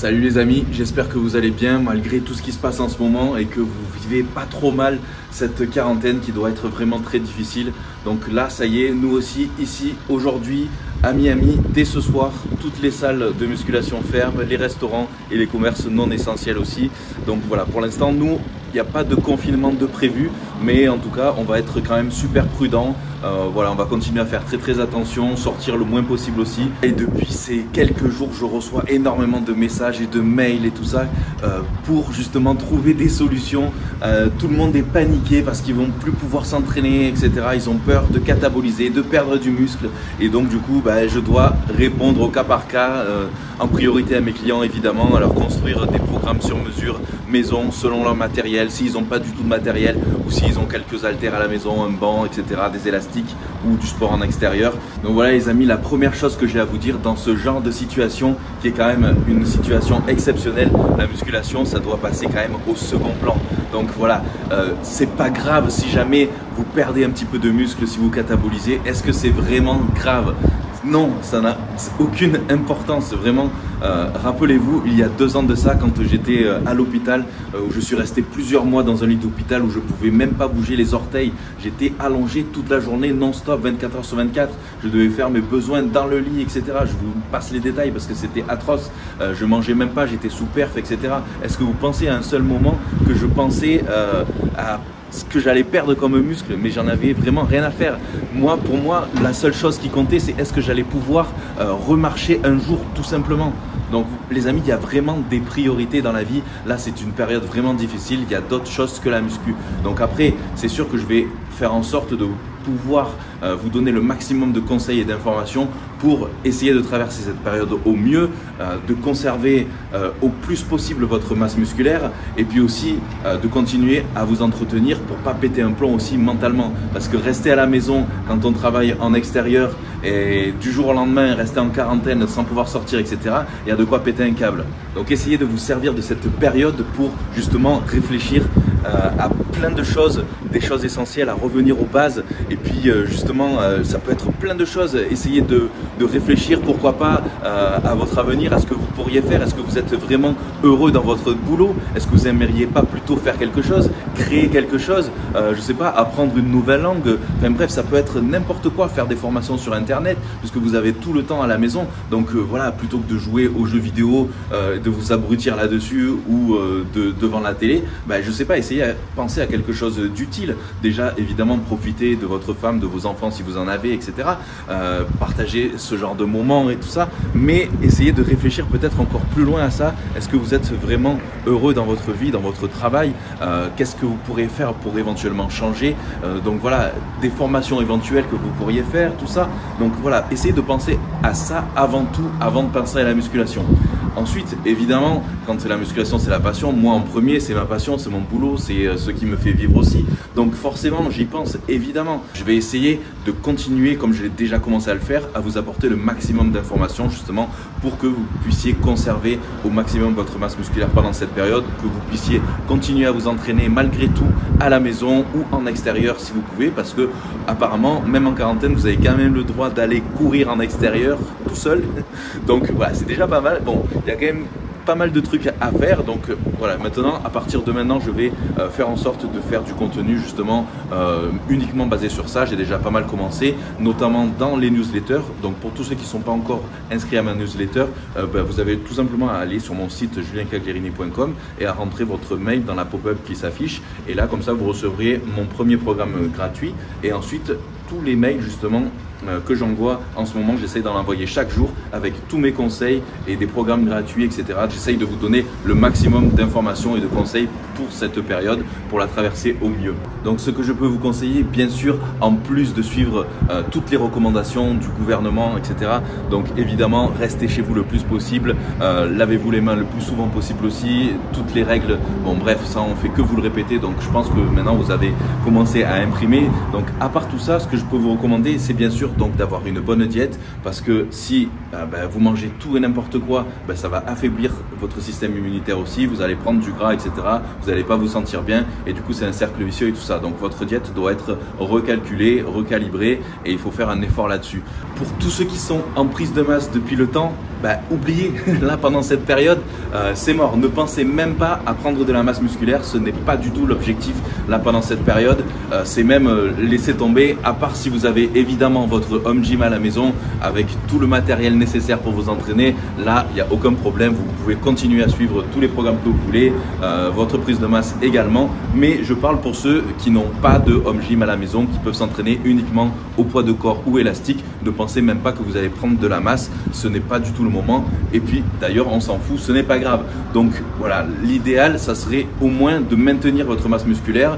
Salut les amis, j'espère que vous allez bien malgré tout ce qui se passe en ce moment et que vous vivez pas trop mal cette quarantaine qui doit être vraiment très difficile. Donc là, ça y est, nous aussi ici aujourd'hui à Miami, dès ce soir, toutes les salles de musculation ferment, les restaurants et les commerces non essentiels aussi. Donc voilà, pour l'instant, nous, il n'y a pas de confinement de prévu, mais en tout cas, on va être quand même super prudent. Voilà, on va continuer à faire très attention, sortir le moins possible aussi. Et depuis ces quelques jours, je reçois énormément de messages et de mails et tout ça pour justement trouver des solutions. Tout le monde est paniqué parce qu'ils vont plus pouvoir s'entraîner, etc. Ils ont peur de cataboliser, de perdre du muscle. Et donc du coup, je dois répondre au cas par cas, en priorité à mes clients évidemment, à leur construire des programmes sur mesure, maison, selon leur matériel, s'ils n'ont pas du tout de matériel ou s'ils ont quelques haltères à la maison, un banc, etc., des élastiques ou du sport en extérieur. Donc voilà les amis, la première chose que j'ai à vous dire dans ce genre de situation qui est quand même une situation exceptionnelle, la musculation ça doit passer quand même au second plan. Donc voilà, c'est pas grave si jamais vous perdez un petit peu de muscle, si vous catabolisez. Est-ce que c'est vraiment grave? Non, ça n'a aucune importance, vraiment. Rappelez-vous, il y a 2 ans de ça, quand j'étais à l'hôpital, où je suis resté plusieurs mois dans un lit d'hôpital où je ne pouvais même pas bouger les orteils. J'étais allongé toute la journée, non-stop, 24 heures sur 24. Je devais faire mes besoins dans le lit, etc. Je vous passe les détails parce que c'était atroce. Je mangeais même pas, j'étais sous perf, etc. Est-ce que vous pensez à un seul moment que je pensais à ce que j'allais perdre comme muscle? Mais j'en avais vraiment rien à faire. Pour moi, la seule chose qui comptait, c'est est-ce que j'allais pouvoir remarcher un jour, tout simplement. Donc les amis, il y a vraiment des priorités dans la vie. Là, c'est une période vraiment difficile. Il y a d'autres choses que la muscu. Donc après, c'est sûr que je vais faire en sorte de pouvoir vous donner le maximum de conseils et d'informations pour essayer de traverser cette période au mieux, de conserver au plus possible votre masse musculaire et puis aussi de continuer à vous entretenir pour pas péter un plomb aussi mentalement. Parce que rester à la maison quand on travaille en extérieur et du jour au lendemain rester en quarantaine sans pouvoir sortir, etc., il y a de quoi péter un câble. Donc essayez de vous servir de cette période pour justement réfléchir à plein de choses, des choses essentielles, à revenir aux bases. Et puis justement, ça peut être plein de choses. Essayez de réfléchir, pourquoi pas, à votre avenir, à ce que vous pourriez faire. Est-ce que vous êtes vraiment heureux dans votre boulot? Est-ce que vous aimeriez pas plutôt faire quelque chose, créer quelque chose, je sais pas, apprendre une nouvelle langue? Enfin bref, ça peut être n'importe quoi, faire des formations sur Internet, puisque vous avez tout le temps à la maison. Donc voilà, plutôt que de jouer aux jeux vidéo, de vous abrutir là-dessus ou devant la télé, je sais pas, essayez à penser à quelque chose d'utile. Déjà, évidemment, profitez de votre femme, de vos enfants si vous en avez, etc. Partagez ce genre de moments et tout ça, mais essayez de réfléchir peut-être encore plus loin à ça. Est-ce que vous êtes vraiment heureux dans votre vie, dans votre travail? Qu'est-ce que vous pourrez faire pour éventuellement changer? Donc voilà, des formations éventuelles que vous pourriez faire, tout ça. Donc voilà, essayez de penser à ça avant tout, avant de penser à la musculation. Ensuite, évidemment, quand la musculation c'est la passion, moi en premier c'est ma passion, c'est mon boulot, c'est ce qui me fait vivre aussi. Donc forcément j'y pense, évidemment. Je vais essayer de continuer, comme je l'ai déjà commencé à le faire, à vous apporter le maximum d'informations justement pour que vous puissiez conserver au maximum votre masse musculaire pendant cette période, que vous puissiez continuer à vous entraîner malgré tout à la maison ou en extérieur si vous pouvez, parce que apparemment même en quarantaine vous avez quand même le droit d'aller courir en extérieur tout seul. Donc voilà, c'est déjà pas mal. Bon, il y a quand même pas mal de trucs à faire. Donc voilà, maintenant, à partir de maintenant, je vais faire en sorte de faire du contenu justement uniquement basé sur ça. J'ai déjà pas mal commencé, notamment dans les newsletters. Donc pour tous ceux qui ne sont pas encore inscrits à ma newsletter, vous avez tout simplement à aller sur mon site juliencagliarini.com et à rentrer votre mail dans la pop-up qui s'affiche. Et là, comme ça, vous recevrez mon premier programme gratuit et ensuite tous les mails justement que j'envoie en ce moment. J'essaye d'en envoyer chaque jour avec tous mes conseils et des programmes gratuits, etc. J'essaye de vous donner le maximum d'informations et de conseils pour cette période, pour la traverser au mieux. Donc ce que je peux vous conseiller, bien sûr, en plus de suivre toutes les recommandations du gouvernement, etc. Donc évidemment, restez chez vous le plus possible, lavez-vous les mains le plus souvent possible aussi, toutes les règles, bon bref, ça on fait que vous le répéter. Donc je pense que maintenant vous avez commencé à imprimer. Donc à part tout ça, ce que je peux vous recommander, c'est bien sûr donc d'avoir une bonne diète, parce que si vous mangez tout et n'importe quoi, ça va affaiblir votre système immunitaire aussi, vous allez prendre du gras, etc. Vous n'allez pas vous sentir bien et du coup c'est un cercle vicieux et tout ça. Donc votre diète doit être recalculée, recalibrée et il faut faire un effort là-dessus. Pour tous ceux qui sont en prise de masse depuis le temps, oubliez, là pendant cette période, c'est mort. Ne pensez même pas à prendre de la masse musculaire, ce n'est pas du tout l'objectif là pendant cette période. C'est même laisser tomber, à part si vous avez évidemment votre home gym à la maison avec tout le matériel nécessaire pour vous entraîner. Là, il n'y a aucun problème, vous pouvez continuer à suivre tous les programmes que vous voulez, votre prise de masse également. Mais je parle pour ceux qui n'ont pas de home gym à la maison, qui peuvent s'entraîner uniquement au poids de corps ou élastique. Ne pensez même pas que vous allez prendre de la masse, ce n'est pas du tout le moment. Et puis d'ailleurs, on s'en fout, ce n'est pas grave. Donc voilà, l'idéal, ça serait au moins de maintenir votre masse musculaire,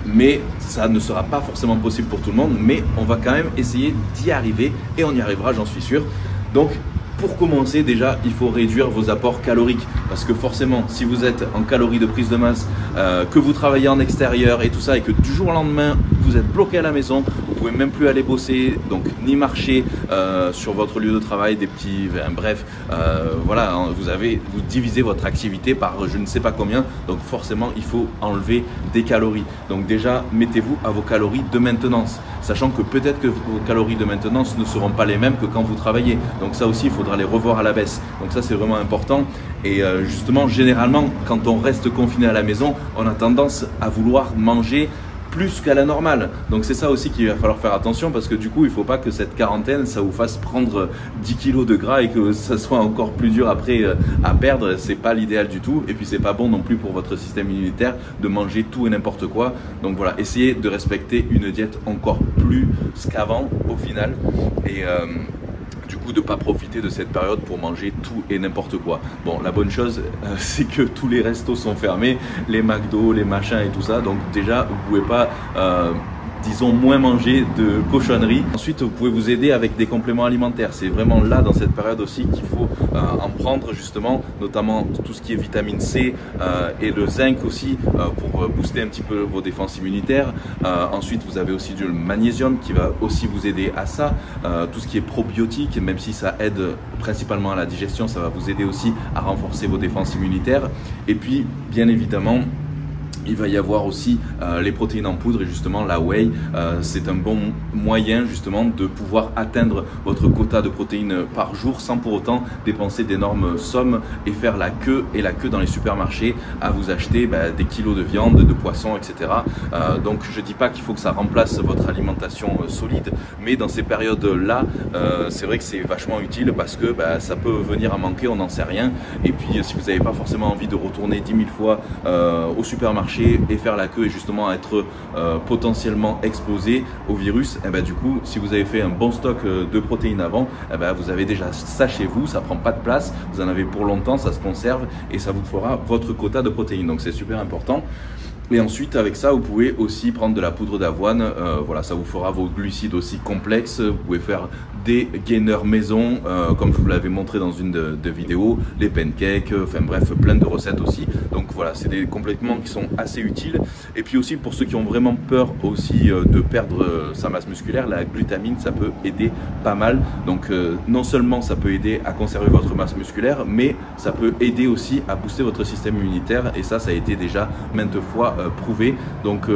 mais ça ne sera pas forcément possible pour tout le monde, mais on va quand même essayer d'y arriver et on y arrivera, j'en suis sûr. Donc pour commencer, déjà, il faut réduire vos apports caloriques parce que forcément, si vous êtes en calories de prise de masse, que vous travaillez en extérieur et tout ça et que du jour au lendemain, vous êtes bloqué à la maison, vous pouvez même plus aller bosser, donc ni marcher sur votre lieu de travail, des petits, bref, voilà, vous divisez votre activité par je ne sais pas combien, donc forcément, il faut enlever des calories. Donc déjà, mettez-vous à vos calories de maintenance, sachant que peut-être que vos calories de maintenance ne seront pas les mêmes que quand vous travaillez. Donc ça aussi, il faudra les revoir à la baisse. Donc ça, c'est vraiment important. Et justement, généralement, quand on reste confiné à la maison, on a tendance à vouloir manger plus qu'à la normale. Donc c'est ça aussi qu'il va falloir faire attention parce que du coup, il ne faut pas que cette quarantaine, ça vous fasse prendre 10 kilos de gras et que ça soit encore plus dur après à perdre. C'est pas l'idéal du tout. Et puis c'est pas bon non plus pour votre système immunitaire de manger tout et n'importe quoi. Donc voilà, essayez de respecter une diète encore plus qu'avant au final. Et du coup de ne pas profiter de cette période pour manger tout et n'importe quoi. Bon, la bonne chose, c'est que tous les restos sont fermés, les McDo, les machins et tout ça. Donc déjà, vous ne pouvez pas, disons, moins manger de cochonneries. Ensuite, vous pouvez vous aider avec des compléments alimentaires. C'est vraiment là, dans cette période aussi, qu'il faut en prendre justement, notamment tout ce qui est vitamine C et le zinc aussi pour booster un petit peu vos défenses immunitaires. Ensuite, vous avez aussi du magnésium qui va aussi vous aider à ça. Tout ce qui est probiotique, même si ça aide principalement à la digestion, ça va vous aider aussi à renforcer vos défenses immunitaires. Et puis, bien évidemment, il va y avoir aussi les protéines en poudre et justement la whey, c'est un bon moyen justement de pouvoir atteindre votre quota de protéines par jour sans pour autant dépenser d'énormes sommes et faire la queue dans les supermarchés à vous acheter des kilos de viande, de poisson, etc. Donc je dis pas qu'il faut que ça remplace votre alimentation solide, mais dans ces périodes-là, c'est vrai que c'est vachement utile parce que ça peut venir à manquer, on n'en sait rien. Et puis si vous n'avez pas forcément envie de retourner 10 000 fois au supermarché et faire la queue et justement être potentiellement exposé au virus, et du coup, si vous avez fait un bon stock de protéines avant, vous avez déjà ça chez vous, ça prend pas de place, vous en avez pour longtemps, ça se conserve et ça vous fera votre quota de protéines. Donc c'est super important. Et ensuite, avec ça, vous pouvez aussi prendre de la poudre d'avoine. Voilà, ça vous fera vos glucides aussi complexes. Vous pouvez faire des gainers maison, comme je vous l'avais montré dans une de vidéos, les pancakes, enfin bref, plein de recettes aussi. Donc voilà, c'est des compléments qui sont assez utiles. Et puis aussi, pour ceux qui ont vraiment peur aussi de perdre sa masse musculaire, la glutamine, ça peut aider pas mal. Donc non seulement ça peut aider à conserver votre masse musculaire, mais ça peut aider aussi à booster votre système immunitaire. Et ça a été déjà maintes fois prouvé. Donc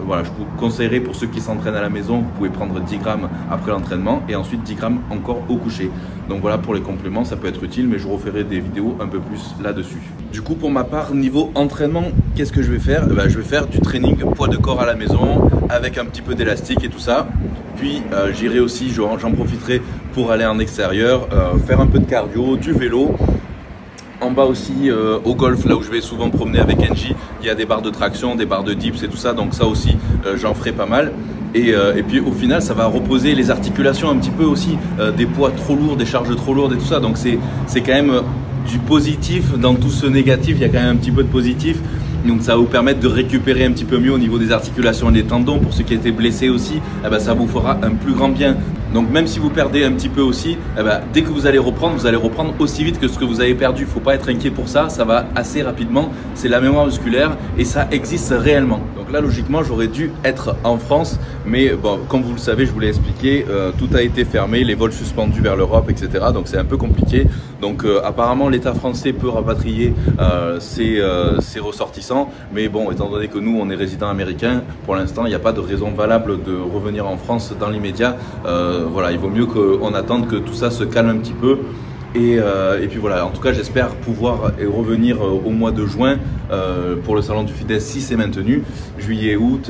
voilà, je vous conseillerais pour ceux qui s'entraînent à la maison, vous pouvez prendre 10 grammes après l'entraînement et ensuite 10 grammes encore au coucher. Donc voilà, pour les compléments, ça peut être utile, mais je referai des vidéos un peu plus là-dessus. Du coup, pour ma part, niveau entraînement, qu'est-ce que je vais faire? Je vais faire du training poids de corps à la maison avec un petit peu d'élastique et tout ça. Puis j'irai aussi, j'en profiterai pour aller en extérieur, faire un peu de cardio, du vélo. En bas aussi, au golf, là où je vais souvent promener avec Engie, il y a des barres de traction, des barres de dips et tout ça. Donc ça aussi, j'en ferai pas mal. Et puis au final, ça va reposer les articulations un petit peu aussi, des poids trop lourds, des charges trop lourdes et tout ça. Donc c'est quand même du positif dans tout ce négatif. Il y a quand même un petit peu de positif. Donc ça va vous permettre de récupérer un petit peu mieux au niveau des articulations et des tendons. Pour ceux qui étaient blessés aussi, ça vous fera un plus grand bien. Donc même si vous perdez un petit peu aussi, dès que vous allez reprendre aussi vite que ce que vous avez perdu. Il ne faut pas être inquiet pour ça, ça va assez rapidement. C'est la mémoire musculaire et ça existe réellement. Donc Donc là logiquement j'aurais dû être en France, mais bon, comme vous le savez, je vous l'ai expliqué, tout a été fermé, les vols suspendus vers l'Europe, etc. Donc c'est un peu compliqué. Donc apparemment l'État français peut rapatrier ses ressortissants, mais bon, étant donné que nous on est résidents américains, pour l'instant il n'y a pas de raison valable de revenir en France dans l'immédiat. Voilà, il vaut mieux qu'on attende que tout ça se calme un petit peu. Et puis voilà, en tout cas j'espère pouvoir revenir au mois de juin pour le salon du FIDES si c'est maintenu, juillet, août,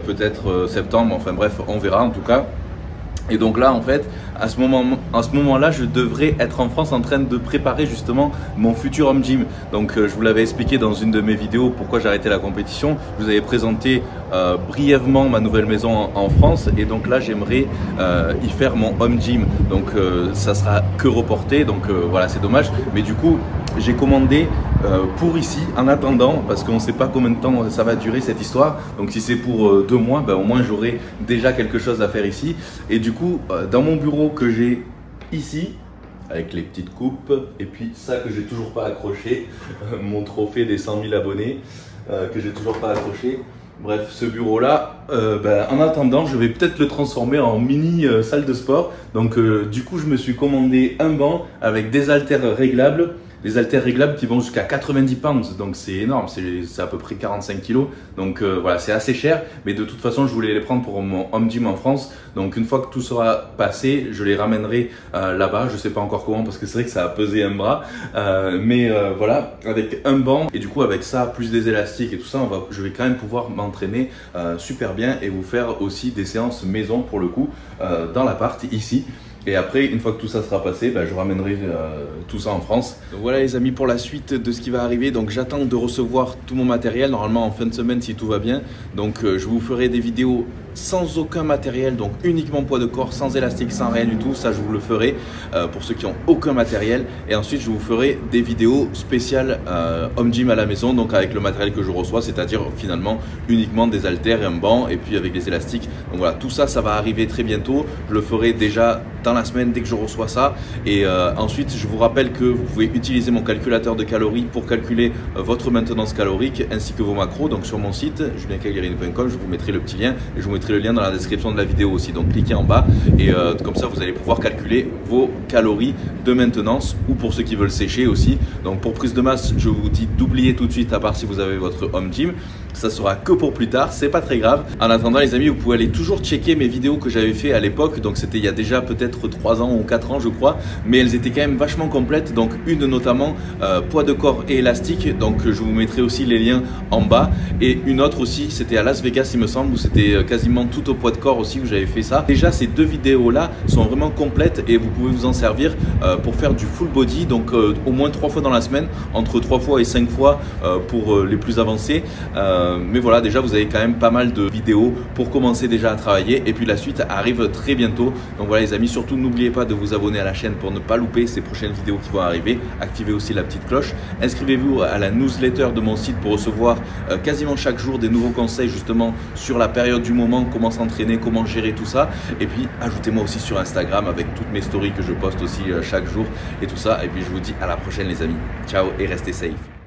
peut-être septembre, enfin bref, on verra en tout cas. Et donc là en fait, à ce moment-là, je devrais être en France en train de préparer justement mon futur home gym. Donc je vous l'avais expliqué dans une de mes vidéos pourquoi j'ai arrêté la compétition. Je vous avais présenté brièvement ma nouvelle maison en France, et donc là j'aimerais y faire mon home gym. Donc ça sera que reporté, donc voilà, c'est dommage. Mais du coup j'ai commandé pour ici en attendant, parce qu'on ne sait pas combien de temps ça va durer cette histoire. Donc si c'est pour 2 mois, ben, au moins j'aurai déjà quelque chose à faire ici. Et du coup dans mon bureau que j'ai ici, avec les petites coupes, et puis ça que j'ai toujours pas accroché, mon trophée des 100 000 abonnés que j'ai toujours pas accroché. Bref, ce bureau là, ben, en attendant je vais peut-être le transformer en mini salle de sport. Donc du coup je me suis commandé un banc avec des haltères réglables. Des haltères réglables qui vont jusqu'à 90 pounds, donc c'est énorme, c'est à peu près 45 kilos. Donc voilà, c'est assez cher, mais de toute façon je voulais les prendre pour mon home gym en France. Donc une fois que tout sera passé, je les ramènerai là-bas. Je sais pas encore comment, parce que c'est vrai que ça a pesé un bras, mais voilà, avec un banc, et du coup avec ça plus des élastiques et tout ça, je vais quand même pouvoir m'entraîner super bien et vous faire aussi des séances maison pour le coup dans l'appart ici. Et après, une fois que tout ça sera passé, ben, je ramènerai tout ça en France. Donc voilà les amis, pour la suite de ce qui va arriver. Donc j'attends de recevoir tout mon matériel, normalement en fin de semaine si tout va bien. Donc je vous ferai des vidéos sans aucun matériel, donc uniquement poids de corps, sans élastique, sans rien du tout. Ça je vous le ferai pour ceux qui ont aucun matériel. Et ensuite je vous ferai des vidéos spéciales home gym à la maison, donc avec le matériel que je reçois, c'est-à-dire finalement uniquement des haltères et un banc, et puis avec les élastiques. Donc voilà, tout ça, ça va arriver très bientôt. Je le ferai déjà dans la semaine dès que je reçois ça. Et ensuite je vous rappelle que vous pouvez utiliser mon calculateur de calories pour calculer votre maintenance calorique ainsi que vos macros. Donc sur mon site juliencagliarini.com, je vous mettrai le petit lien, et je vous mettrai le lien dans la description de la vidéo aussi. Donc cliquez en bas, et comme ça vous allez pouvoir calculer vos calories de maintenance, ou pour ceux qui veulent sécher aussi. Donc pour prise de masse, je vous dis d'oublier tout de suite, à part si vous avez votre home gym. Ça sera que pour plus tard, c'est pas très grave. En attendant les amis, vous pouvez aller toujours checker mes vidéos que j'avais fait à l'époque. Donc c'était il y a déjà peut-être 3 ans ou 4 ans je crois, mais elles étaient quand même vachement complètes. Donc une notamment poids de corps et élastique, donc je vous mettrai aussi les liens en bas. Et une autre aussi, c'était à Las Vegas il me semble, où c'était quasiment tout au poids de corps aussi, où j'avais fait ça. Déjà ces 2 vidéos là sont vraiment complètes, et vous pouvez vous en servir pour faire du full body, donc au moins 3 fois dans la semaine, entre 3 fois et 5 fois pour les plus avancés. Mais voilà, déjà vous avez quand même pas mal de vidéos pour commencer déjà à travailler, et puis la suite arrive très bientôt. Donc voilà les amis, surtout n'oubliez pas de vous abonner à la chaîne pour ne pas louper ces prochaines vidéos qui vont arriver. Activez aussi la petite cloche, inscrivez-vous à la newsletter de mon site pour recevoir quasiment chaque jour des nouveaux conseils justement sur la période du moment, comment s'entraîner, comment gérer tout ça. Et puis ajoutez-moi aussi sur Instagram avec toutes mes stories que je poste aussi chaque jour et tout ça. Et puis je vous dis à la prochaine les amis, ciao et restez safe.